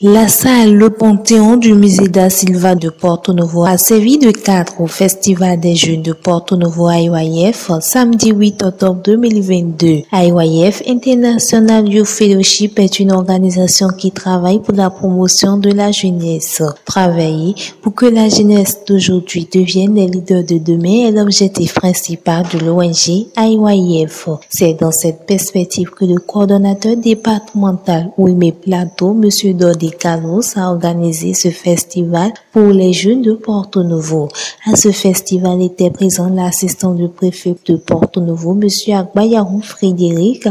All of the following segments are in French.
La salle Le Panthéon du musée da Silva de Porto Novo a servi de cadre au Festival des Jeunes de Porto Novo AYF samedi 8 octobre 2022. AYF International Youth Fellowship est une organisation qui travaille pour la promotion de la jeunesse. Travailler pour que la jeunesse d'aujourd'hui devienne les leaders de demain est l'objectif principal de l'ONG AYF. C'est dans cette perspective que le coordonnateur départemental Ouimé Plateau, M. Dodi Carlos, a organisé ce festival pour les jeunes de Porto Novo. À ce festival était présent l'assistant du préfet de Porto Novo, M. Agbayarou Frédéric,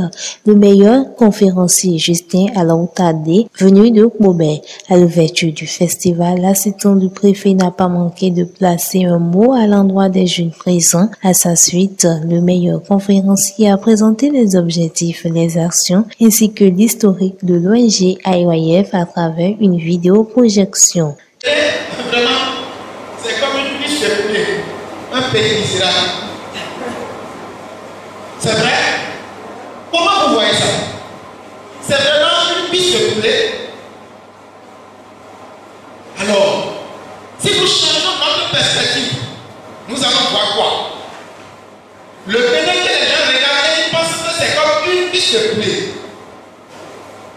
le meilleur conférencier Justin Alaoutade, venu de Kobé. À l'ouverture du festival, l'assistant du préfet n'a pas manqué de placer un mot à l'endroit des jeunes présents. À sa suite, le meilleur conférencier a présenté les objectifs, les actions ainsi que l'historique de l'ONG AYF à travers une vidéoprojection. Vraiment, c'est comme une biche de poulet, un pays misérable. C'est vrai? Comment vous voyez ça? C'est vraiment une biche de poulet. Alors, si nous changeons notre perspective, nous allons voir quoi? Le Bénin que les gens regardent, ils pensent que c'est comme une biche de poulet.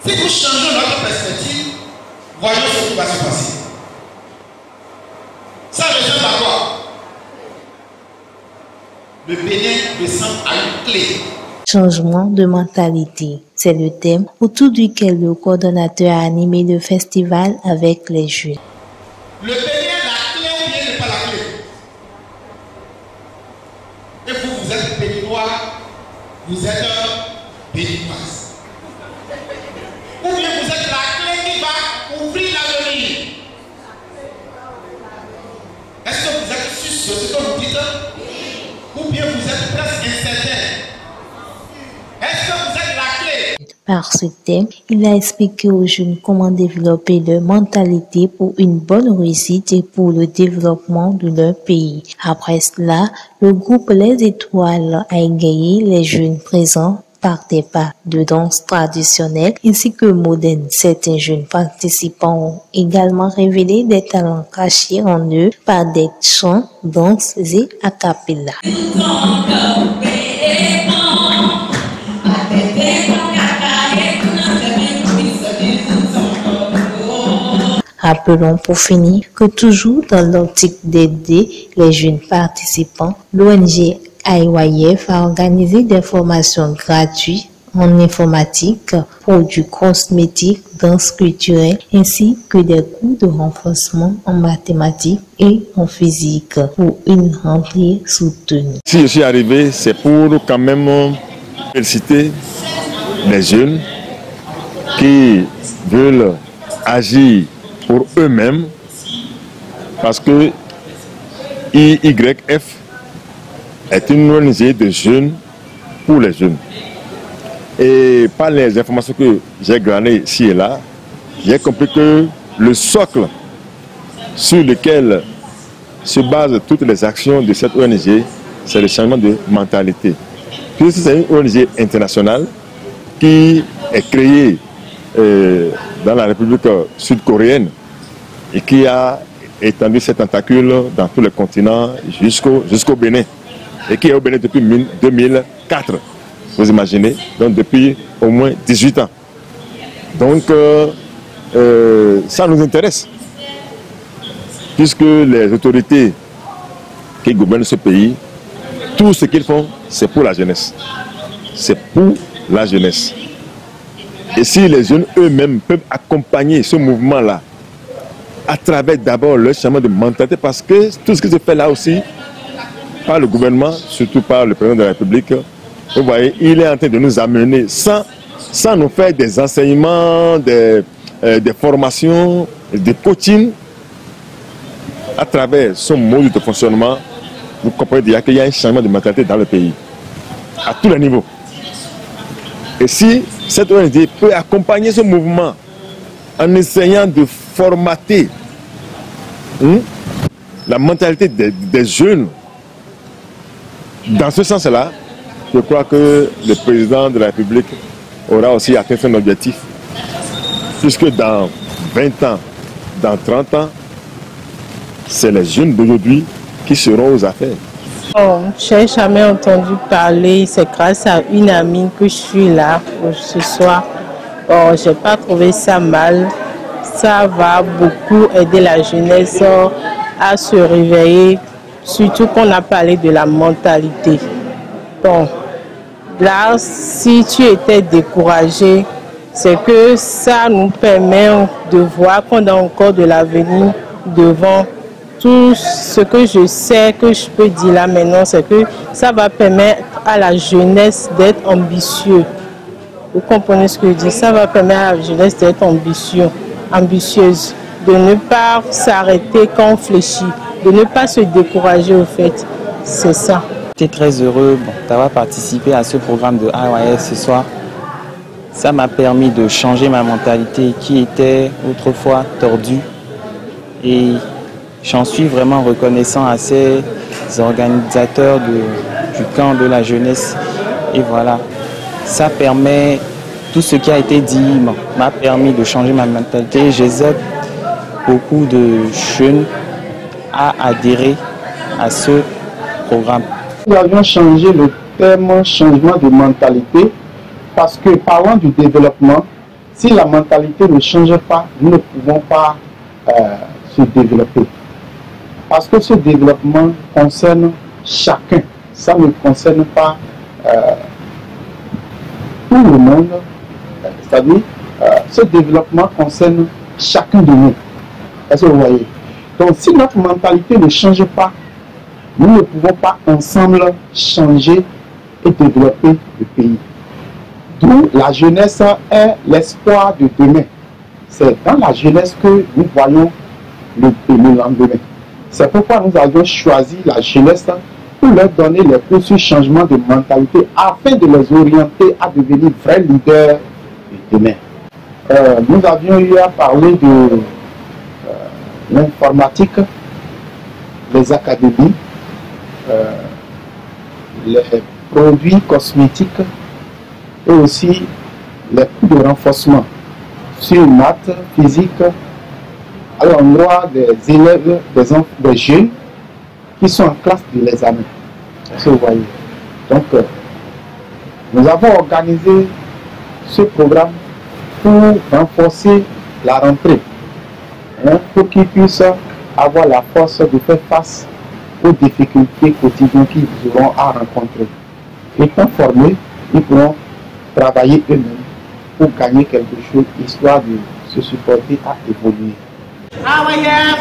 Si nous changeons notre perspective, voyons ce qui va se passer. Ça ressemble à quoi? Le Bénin ressemble à une clé. Changement de mentalité, c'est le thème autour duquel le coordonnateur a animé le festival avec les jeunes. Le Bénin, la clé ou bien n'est pas la clé? Et vous, vous êtes béninois, vous êtes béninoise. Ou bien vous êtes la clé qui va ouvrir l'avenir. Est-ce que vous êtes sûr de ce que vous dites? Ou bien vous êtes presque incertain? Est-ce que vous êtes la clé? Par ce thème, il a expliqué aux jeunes comment développer leur mentalité pour une bonne réussite et pour le développement de leur pays. Après cela, le groupe Les Étoiles a égayé les jeunes présents par des pas de danse traditionnelle ainsi que modernes. Certains jeunes participants ont également révélé des talents cachés en eux par des chants, danses et a cappella. Rappelons pour finir que toujours dans l'optique d'aider les jeunes participants, l'ONG AYF a organisé des formations gratuites en informatique, produits cosmétiques, danse culturelle, ainsi que des cours de renforcement en mathématiques et en physique pour une rentrée soutenue. Si je suis arrivé, c'est pour quand même féliciter les jeunes qui veulent agir pour eux-mêmes, parce que IYF est une ONG de jeunes pour les jeunes. Et par les informations que j'ai glanées ici et là, j'ai compris que le socle sur lequel se basent toutes les actions de cette ONG, c'est le changement de mentalité. Puisque c'est une ONG internationale qui est créée dans la République sud-coréenne et qui a étendu ses tentacules dans tous les continents jusqu'au Bénin, et qui est au Bénin depuis 2004, vous imaginez, donc depuis au moins 18 ans. Donc ça nous intéresse, puisque les autorités qui gouvernent ce pays, tout ce qu'ils font, c'est pour la jeunesse. C'est pour la jeunesse. Et si les jeunes eux-mêmes peuvent accompagner ce mouvement-là, à travers d'abord le changement de mentalité, parce que tout ce qui se fait là aussi, par le gouvernement, surtout par le président de la République, vous voyez, il est en train de nous amener, sans nous faire des enseignements, des formations, des coachings, à travers son mode de fonctionnement, vous comprenez déjà qu'il y a un changement de mentalité dans le pays, à tous les niveaux. Et si cette ONG peut accompagner ce mouvement en essayant de formater la mentalité des jeunes, dans ce sens-là, je crois que le président de la République aura aussi atteint son objectif. Puisque dans 20 ans, dans 30 ans, c'est les jeunes d'aujourd'hui qui seront aux affaires. Oh, je n'ai jamais entendu parler. C'est grâce à une amie que je suis là ce soir. Oh, je n'ai pas trouvé ça mal. Ça va beaucoup aider la jeunesse à se réveiller. Surtout qu'on a parlé de la mentalité. Bon, là, si tu étais découragé, c'est que ça nous permet de voir qu'on a encore de l'avenir devant. Tout ce que je sais, que je peux dire là maintenant, c'est que ça va permettre à la jeunesse d'être ambitieux. Vous comprenez ce que je dis? Ça va permettre à la jeunesse d'être ambitieuse, de ne pas s'arrêter quand on fléchit, de ne pas se décourager au fait. C'est ça. J'étais très heureux d'avoir participé à ce programme de IYF ce soir. Ça m'a permis de changer ma mentalité qui était autrefois tordue. Et j'en suis vraiment reconnaissant à ces organisateurs du camp de la jeunesse. Et voilà, ça permet, tout ce qui a été dit m'a permis de changer ma mentalité. J'exhorte beaucoup de jeunes à adhérer à ce programme. Nous avions changé le terme changement de mentalité parce que parlant du développement, si la mentalité ne change pas, nous ne pouvons pas se développer. Parce que ce développement concerne chacun. Ça ne concerne pas tout le monde. C'est-à-dire, ce développement concerne chacun de nous. Est-ce que vous voyez? Donc, si notre mentalité ne change pas, nous ne pouvons pas ensemble changer et développer le pays. D'où la jeunesse est l'espoir de demain. C'est dans la jeunesse que nous voyons le lendemain. C'est pourquoi nous avons choisi la jeunesse pour leur donner les cours sur changement de mentalité afin de les orienter à devenir vrais leaders de demain. Nous avions eu à parler de l'informatique, les académies, les produits cosmétiques et aussi les cours de renforcement sur maths, physique, à l'endroit des élèves, des jeunes qui sont en classe de l'examen. Vous voyez. Donc, nous avons organisé ce programme pour renforcer la rentrée, pour qu'ils puissent avoir la force de faire face aux difficultés quotidiennes qu'ils auront à rencontrer. Étant formés, ils pourront travailler eux-mêmes pour gagner quelque chose, histoire de se supporter à évoluer. IYF,